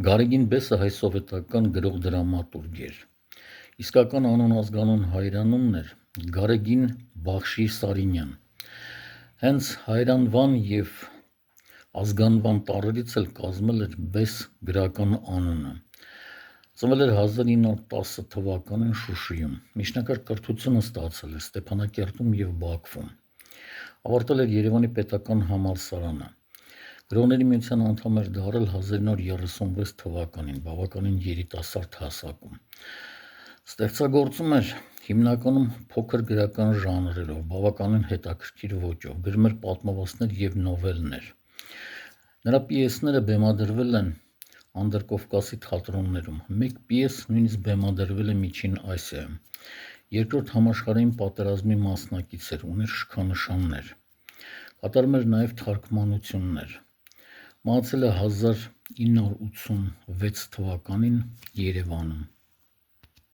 Գարեգին Բեսը հայ սովետական գրող դրամատուրգ էր։ Իսկական անուն ազգանուն հայրանումն էր Գարեգին Բախշի Սարինյան։ Հենց հայրանվան և ազգանվան տառերից էլ կազմել էր Բես գրական անունը։ Ծնվել էր 1910 թվականին Շուշիում։ Միջնակարգ կրթությունը ստացել էր Ստեփանակերտում և Բաքվում։ Ավարտել էր Երևանի պետական համալսարանը։ Գրողների միության անդամ էր դառել 1936 թվականին, բավականին երիտասարդ հասակում։ Ստեղծագործում էր հիմնականում փոքր գրական ժանրերով, բավականին հետաքրքիր ոճով, գրում էր պատմվածքներ և նովելներ։ Նրա պիեսները բեմադրվել են Անդրկովկասի թատրոններում։ Մեկ պիես նույնիսկ բեմադրվել է Միջին Ասիայում։ Երկրորդ համաշխարհային պատերազմի մասնակից էր, ուներ շքանշաններ։ Կատարում էր նաև թարգմանություններ։ Մահացել է 1986 թվականին Երևանում։